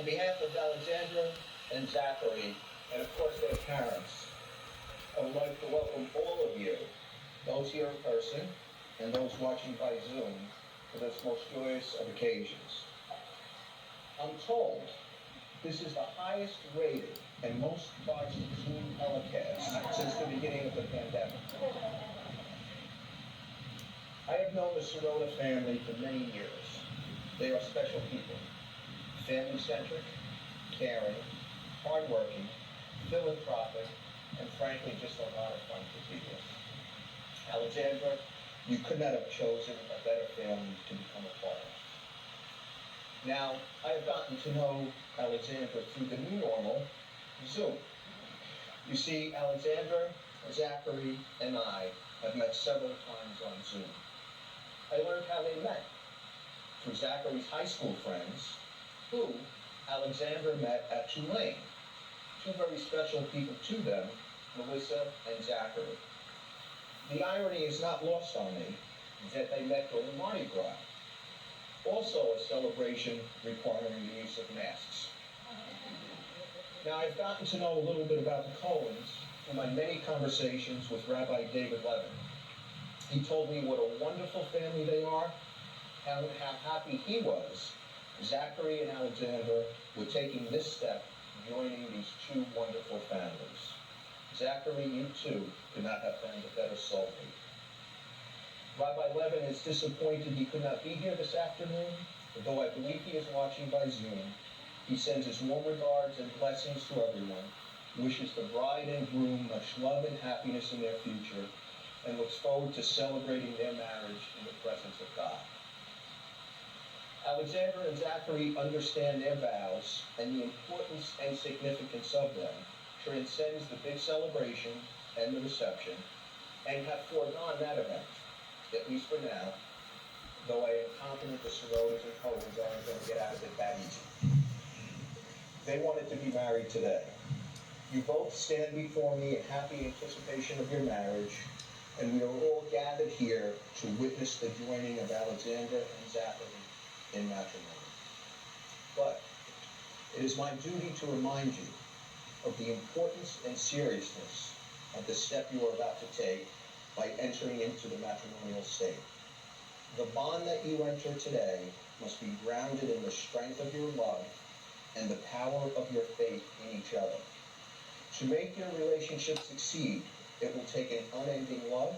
On behalf of Alexandra and Zachary, and of course their parents, I would like to welcome all of you, those here in person and those watching by Zoom, to this most joyous of occasions. I'm told this is the highest rated and most watched Zoom telecast since the beginning of the pandemic. I have known the Sirota family for many years. They are special people, family-centric, caring, hardworking, philanthropic, and frankly, just a lot of fun to be with. Alexandra, you could not have chosen a better family to become a part of. Now, I have gotten to know Alexandra through the new normal, Zoom. You see, Alexandra, Zachary, and I have met several times on Zoom. I learned how they met through Zachary's high school friends, who Alexandra met at Tulane. Two very special people to them, Melissa and Zachary. The irony is not lost on me that they met during Mardi Gras, also a celebration requiring the use of masks. Now, I've gotten to know a little bit about the Cohens through my many conversations with Rabbi David Levin. He told me what a wonderful family they are, and how happy he was, Zachary and Alexandra, were taking this step, joining these two wonderful families. Zachary, you too could not have found a better soulmate. Rabbi Levin is disappointed he could not be here this afternoon, though I believe he is watching by Zoom. He sends his warm regards and blessings to everyone, wishes the bride and groom much love and happiness in their future, and looks forward to celebrating their marriage in the presence of God. Alexandra and Zachary understand their vows, and the importance and significance of them transcends the big celebration and the reception, and have foregone that event, at least for now, though I am confident the Sirotas and Cohens aren't going to get out of it that easy. They wanted to be married today. You both stand before me in happy anticipation of your marriage, and we are all gathered here to witness the joining of Alexandra and Zachary in matrimony. But it is my duty to remind you of the importance and seriousness of the step you are about to take by entering into the matrimonial state. The bond that you enter today must be grounded in the strength of your love and the power of your faith in each other. To make your relationship succeed, it will take an unending love.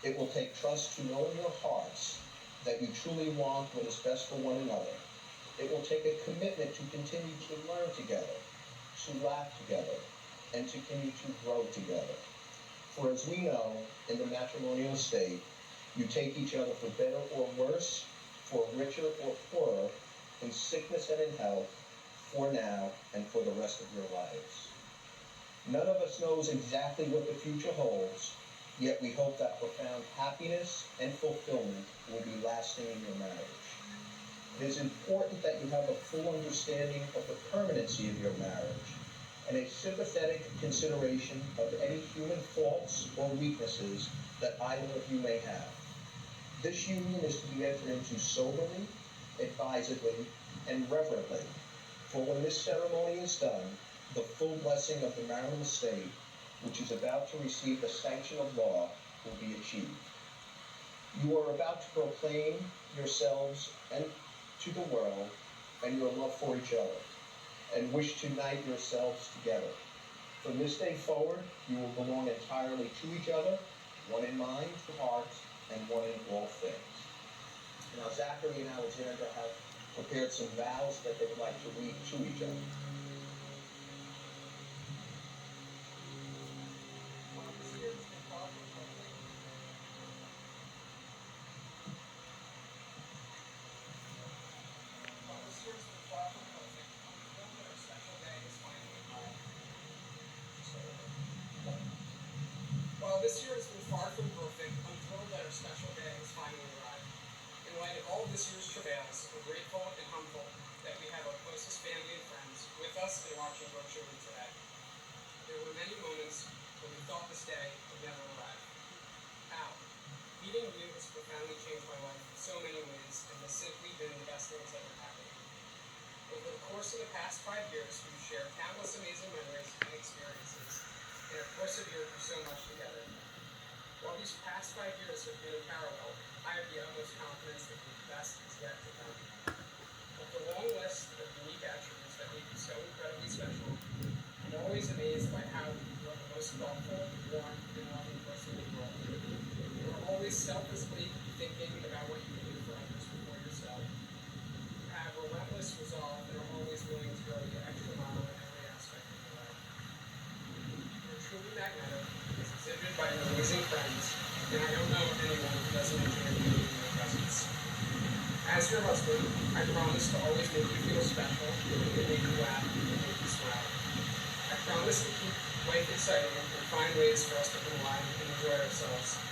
It will take trust to know in your hearts that you truly want what is best for one another. It will take a commitment to continue to learn together, to laugh together, and to continue to grow together. For as we know, in the matrimonial state, you take each other for better or worse, for richer or poorer, in sickness and in health, for now and for the rest of your lives. None of us knows exactly what the future holds, yet we hope that profound happiness and fulfillment will be lasting in your marriage. It is important that you have a full understanding of the permanency of your marriage and a sympathetic consideration of any human faults or weaknesses that either of you may have. This union is to be entered into soberly, advisedly, and reverently, for when this ceremony is done, the full blessing of the marital state, which is about to receive the sanction of law, will be achieved. You are about to proclaim yourselves and to the world and your love for each other, and wish to unite yourselves together. From this day forward, you will belong entirely to each other, one in mind, heart, and one in all things. Now, Zachary and Alexandra have prepared some vows that they would like to read to each other. While this year has been far from perfect, I'm thrilled that our special day has finally arrived. In light of all of this year's travails, we're grateful and humble that we have our closest family and friends with 5 years have been in parallel, I have the utmost confidence that the best is yet to come. With the long list of unique attributes that make you so incredibly special, I'm always amazed by how you are the most thoughtful, warm, and loving person in the world. You are always selflessly thinking about what you can do for others before yourself. You have relentless resolve and are always willing to go the extra mile in every aspect of your life. You're truly magnetic, as exhibited by your amazing friends, and I don't know anyone who doesn't enjoy being in your presence. As your husband, I promise to always make you feel special, and make you laugh, and make you smile. I promise to keep life exciting and find ways for us to come alive and enjoy ourselves.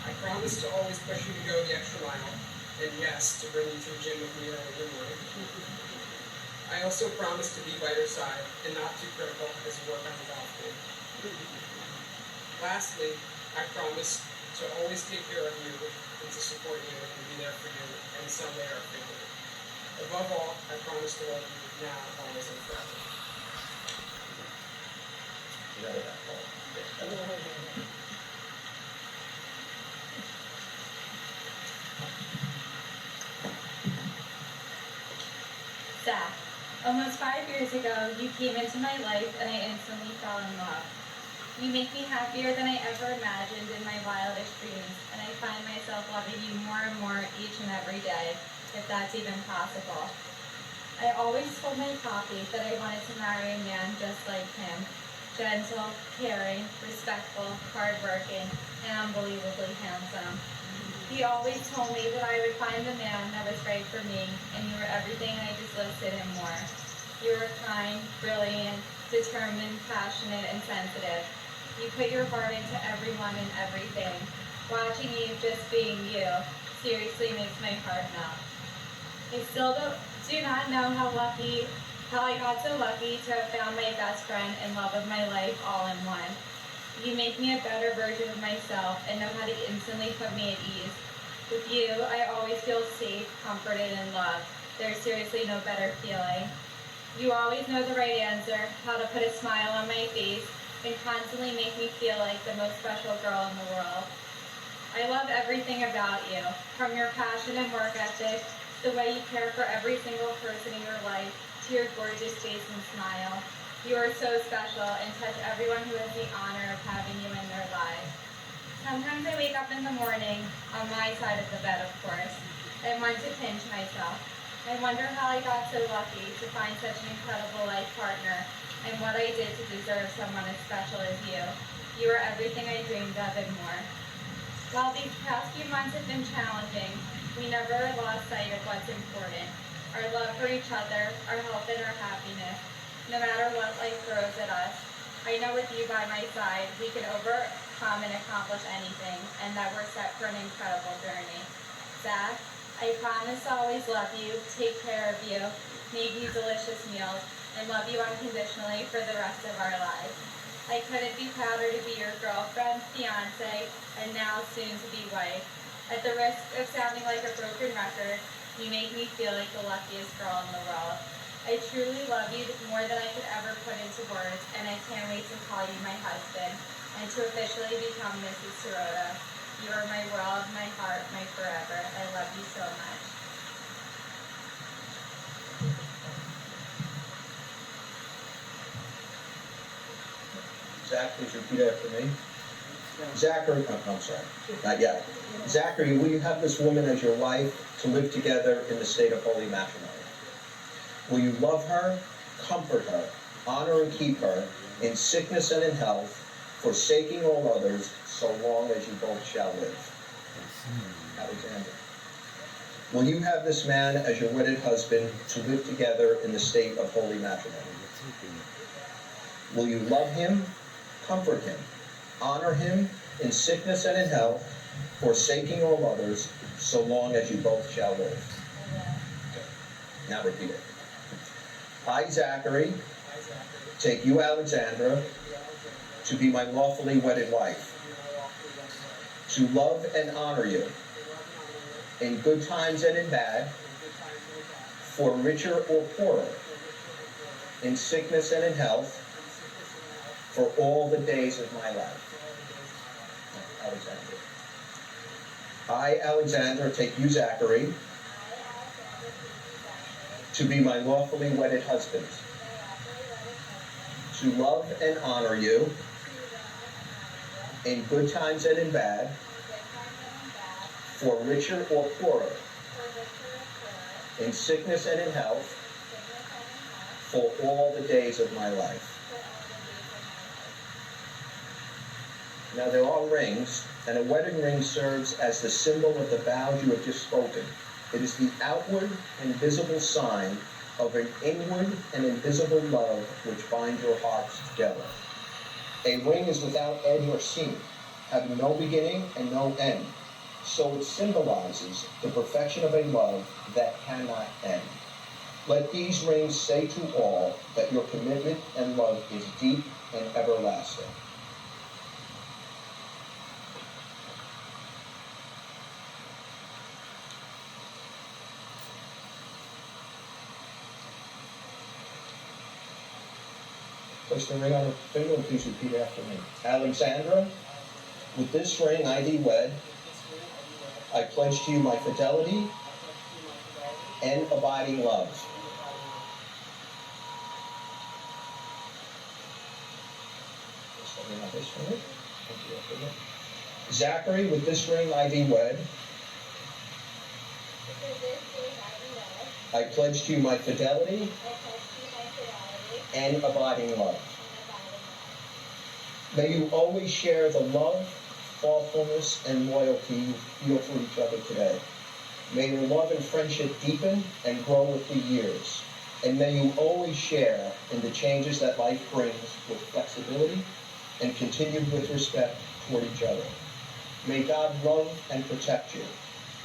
I promise to always push you to go the extra mile, and yes, to bring you to the gym with me early in the morning. I also promise to be by your side and not too critical as you work on the golf game. Lastly, I promise to always take care of you and to support you and be there for you and someday our family. Above all, I promise to love you now, always, and forever. Zach, almost 5 years ago, you came into my life and I instantly fell in love. You make me happier than I ever imagined in my wildest dreams, and I find myself loving you more and more each and every day, if that's even possible. I always told my papi that I wanted to marry a man just like him. Gentle, caring, respectful, hardworking, and unbelievably handsome. He always told me that I would find the man that was right for me, and you were everything and I just listed and more. You were kind, brilliant, determined, passionate, and sensitive. You put your heart into everyone and everything. Watching you just being you seriously makes my heart melt. I still do not know how I got so lucky to have found my best friend and love of my life all in one. You make me a better version of myself and know how to instantly put me at ease. With you, I always feel safe, comforted, and loved. There's seriously no better feeling. You always know the right answer, how to put a smile on my face, and constantly make me feel like the most special girl in the world. I love everything about you, from your passion and work ethic, the way you care for every single person in your life, to your gorgeous face and smile. You are so special and touch everyone who has the honor of having you in their lives. Sometimes I wake up in the morning, on my side of the bed of course, and want to pinch myself. I wonder how I got so lucky to find such an incredible life partner, and what I did to deserve someone as special as you. You are everything I dreamed of and more. While these past few months have been challenging, we never lost sight of what's important. Our love for each other, our health and our happiness, no matter what life throws at us. I know with you by my side, we can overcome and accomplish anything, and that we're set for an incredible journey. Zach, I promise to always love you, take care of you, make you delicious meals, and love you unconditionally for the rest of our lives. I couldn't be prouder to be your girlfriend, fiance, and now soon to be wife. At the risk of sounding like a broken record, you make me feel like the luckiest girl in the world. I truly love you more than I could ever put into words, and I can't wait to call you my husband, and to officially become Mrs. Sirota. You are my world, my heart, my forever. I love you so much. Zach, please repeat after me. Zachary, I'm sorry, not yet. Zachary, will you have this woman as your wife to live together in the state of holy matrimony? Will you love her, comfort her, honor and keep her in sickness and in health, forsaking all others, so long as you both shall live? Alexander. Will you have this man as your wedded husband to live together in the state of holy matrimony? Will you love him, comfort him, honor him in sickness and in health, forsaking all others, so long as you both shall live? Now repeat it. I, Zachary, take you, Alexandra, to be my lawfully wedded wife, to love and honor you in good times and in bad, for richer or poorer, in sickness and in health, for all the days of my life. Alexander. I, Alexander, take you, Zachary, to be my lawfully wedded husband, to love and honor you in good times and in bad, for richer or poorer, in sickness and in health, for all the days of my life. Now there are rings, and a wedding ring serves as the symbol of the vows you have just spoken. It is the outward and visible sign of an inward and invisible love which binds your hearts together. A ring is without edge or seam, having no beginning and no end. So it symbolizes the perfection of a love that cannot end. Let these rings say to all that your commitment and love is deep and everlasting. Place the ring on her finger and please repeat after me. Alexandra, with this ring I thee wed. I pledge to you my fidelity and abiding love. Zachary, with this ring I thee wed. I pledge to you my fidelity and abiding love. May you always share the love, thoughtfulness, and loyalty you feel for each other today. May your love and friendship deepen and grow with the years. And may you always share in the changes that life brings with flexibility and continue with respect toward each other. May God love and protect you.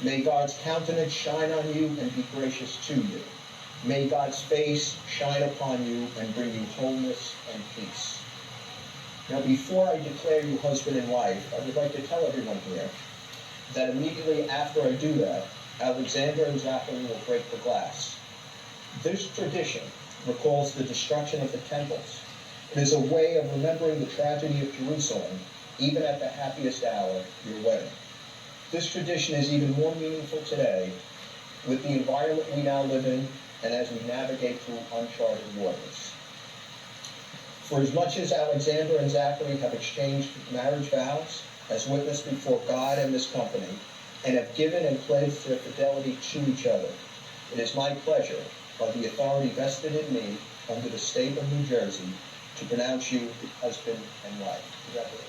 May God's countenance shine on you and be gracious to you. May God's face shine upon you and bring you wholeness and peace. Now, before I declare you husband and wife, I would like to tell everyone here that immediately after I do that, Alexander and Zachary will break the glass. This tradition recalls the destruction of the temples. It is a way of remembering the tragedy of Jerusalem, even at the happiest hour, your wedding. This tradition is even more meaningful today with the environment we now live in and as we navigate through uncharted waters. For as much as Alexander and Zachary have exchanged marriage vows as witness before God and this company, and have given and pledged their fidelity to each other, it is my pleasure, by the authority vested in me under the state of New Jersey, to pronounce you husband and wife. Congratulations.